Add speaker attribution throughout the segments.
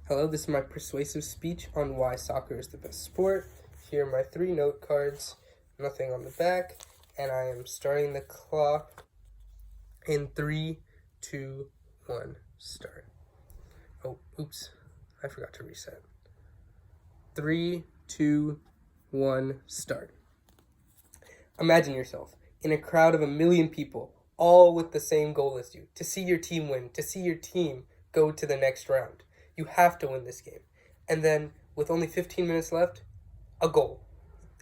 Speaker 1: Hello, this is my persuasive speech on why soccer is the best sport. Here are my 3 note cards, nothing on the back, and I am starting the clock in 3, 2, 1, start. Oh, oops, I forgot to reset. 3, 2, 1, start. Imagine yourself in a crowd of 1,000,000 people, all with the same goal as you, to see your team win, to see your team go to the next round. You have to win this game. And then, with only 15 minutes left, a goal.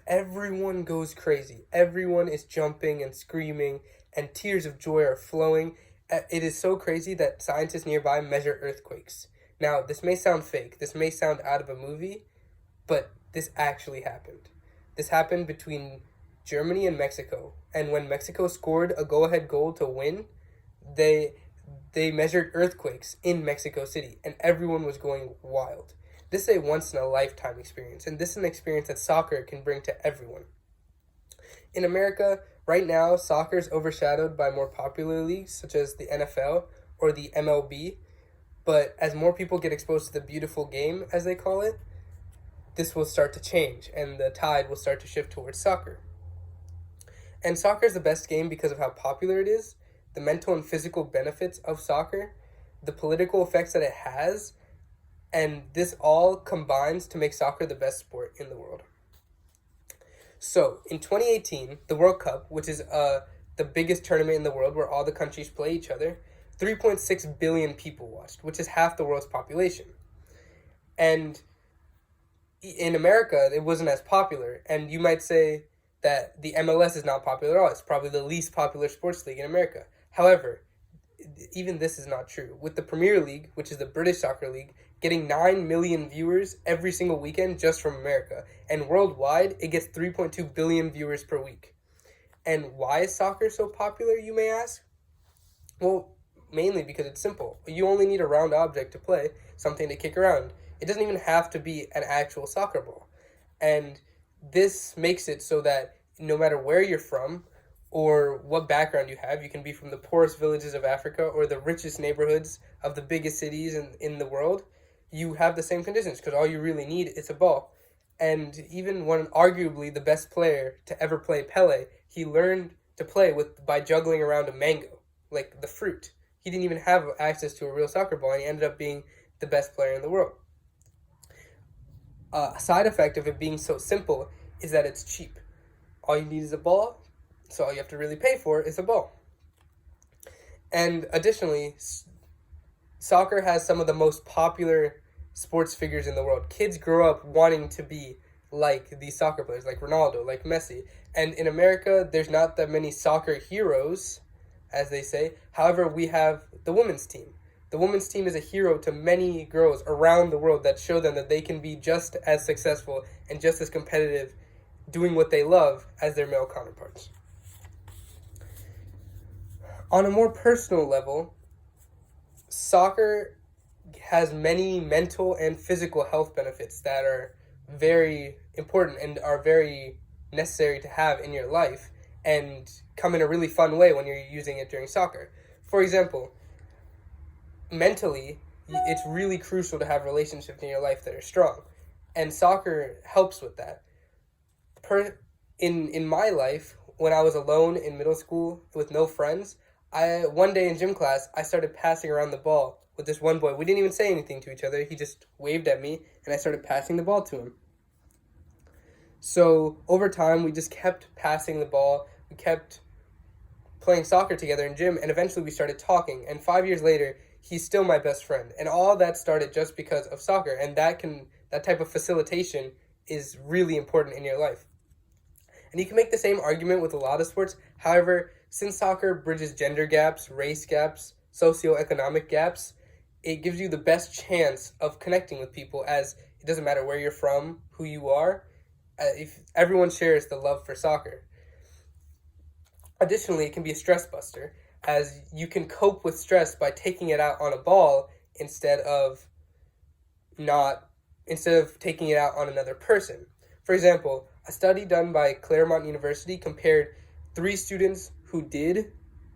Speaker 1: Everyone goes crazy. Everyone is jumping and screaming, and tears of joy are flowing. It is so crazy that scientists nearby measure earthquakes. Now, this may sound fake. This may sound out of a movie, but this actually happened. This happened between Germany and Mexico. And when Mexico scored a go-ahead goal to win, they measured earthquakes in Mexico City, and everyone was going wild. This is a once-in-a-lifetime experience, and this is an experience that soccer can bring to everyone. In America, right now, soccer is overshadowed by more popular leagues, such as the NFL or the MLB, but as more people get exposed to the beautiful game, as they call it, this will start to change, and the tide will start to shift towards soccer. And soccer is the best game because of how popular it is, the mental and physical benefits of soccer, the political effects that it has, and this all combines to make soccer the best sport in the world. So, in 2018, the World Cup, which is the biggest tournament in the world where all the countries play each other, 3.6 billion people watched, which is half the world's population. And in America, it wasn't as popular, and you might say that the MLS is not popular at all. It's probably the least popular sports league in America. However, even this is not true. With the Premier League, which is the British Soccer League, getting 9 million viewers every single weekend just from America. And worldwide, it gets 3.2 billion viewers per week. And why is soccer so popular, you may ask? Well, mainly because it's simple. You only need a round object to play, something to kick around. It doesn't even have to be an actual soccer ball. And this makes it so that no matter where you're from, or what background you have, you can be from the poorest villages of Africa or the richest neighborhoods of the biggest cities in the world, you have the same conditions because all you really need is a ball. And even when arguably the best player to ever play, Pele, he learned to play by juggling around a mango, like the fruit. He didn't even have access to a real soccer ball, and he ended up being the best player in the world. A side effect of it being so simple is that it's cheap. All you need is a ball, so all you have to really pay for is a ball. And additionally, soccer has some of the most popular sports figures in the world. Kids grow up wanting to be like these soccer players, like Ronaldo, like Messi. And in America, there's not that many soccer heroes, as they say. However, we have the women's team. The women's team is a hero to many girls around the world that show them that they can be just as successful and just as competitive doing what they love as their male counterparts. On a more personal level, soccer has many mental and physical health benefits that are very important and are very necessary to have in your life and come in a really fun way when you're using it during soccer. For example, mentally, it's really crucial to have relationships in your life that are strong, and soccer helps with that. In my life, when I was alone in middle school with no friends, one day in gym class, I started passing around the ball with this one boy. We didn't even say anything to each other. He just waved at me, and I started passing the ball to him. So over time, we just kept passing the ball. We kept playing soccer together in gym, and eventually we started talking. And 5 years later, he's still my best friend. And all that started just because of soccer. And that type of facilitation is really important in your life. And you can make the same argument with a lot of sports. However, since soccer bridges gender gaps, race gaps, socioeconomic gaps, it gives you the best chance of connecting with people, as it doesn't matter where you're from, who you are, if everyone shares the love for soccer. Additionally, it can be a stress buster, as you can cope with stress by taking it out on a ball instead of taking it out on another person. For example, a study done by Claremont University compared 3 students who did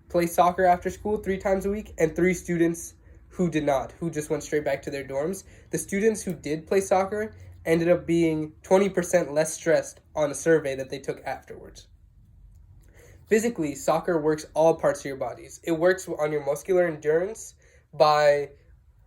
Speaker 1: play soccer after school 3 times a week and 3 students who did not, who just went straight back to their dorms. The students who did play soccer ended up being 20% less stressed on a survey that they took afterwards. Physically, soccer works all parts of your bodies. It works on your muscular endurance by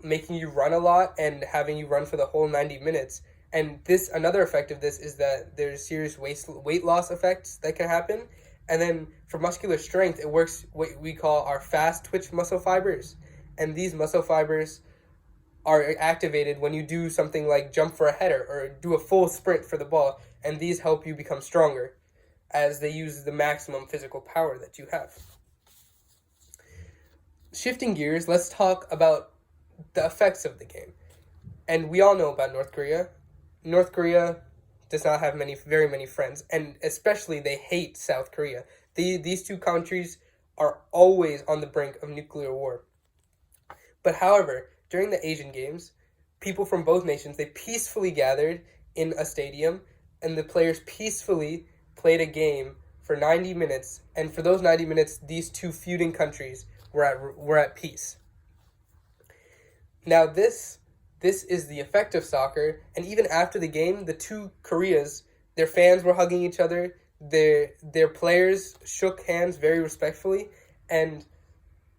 Speaker 1: making you run a lot and having you run for the whole 90 minutes. And another effect of this is that there's serious weight loss effects that can happen. And then for muscular strength, it works what we call our fast twitch muscle fibers. And these muscle fibers are activated when you do something like jump for a header or do a full sprint for the ball. And these help you become stronger as they use the maximum physical power that you have. Shifting gears, let's talk about the effects of the game. And we all know about North Korea. North Korea does not have very many friends, and especially they hate South Korea. These two countries are always on the brink of nuclear war. But however, during the Asian Games, people from both nations, they peacefully gathered in a stadium, and the players peacefully played a game for 90 minutes, and for those 90 minutes, these two feuding countries were at peace. Now this is the effect of soccer, and even after the game, the two Koreas, their fans were hugging each other, their players shook hands very respectfully, and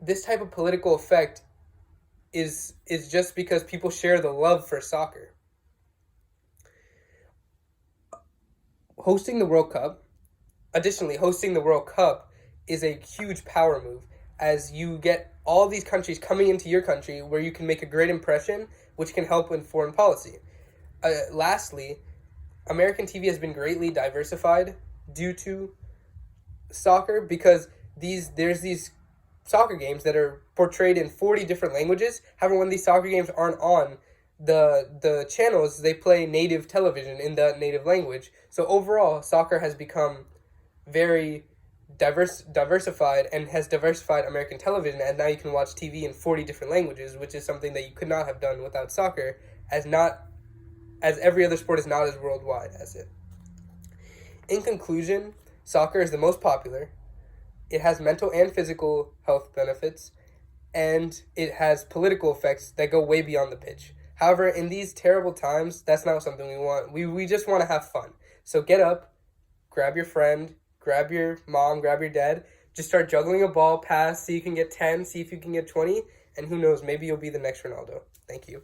Speaker 1: this type of political effect is just because people share the love for soccer. Hosting the World Cup is a huge power move, as you get all these countries coming into your country where you can make a great impression, which can help in foreign policy. Lastly, American TV has been greatly diversified due to soccer, because there's these soccer games that are portrayed in 40 different languages. However, when these soccer games aren't on the channels, they play native television in the native language. So overall, soccer has become very diversified and has diversified American television, and now you can watch TV in 40 different languages, which is something that you could not have done without soccer, as every other sport is not as worldwide as it. In conclusion, soccer is the most popular. It has mental and physical health benefits, and it has political effects that go way beyond the pitch. However, in these terrible times, that's not something we want. We just want to have fun. So get up, grab your friend, grab your mom, grab your dad, just start juggling a ball, pass, see if you can get 10, see if you can get 20, and who knows, maybe you'll be the next Ronaldo. Thank you.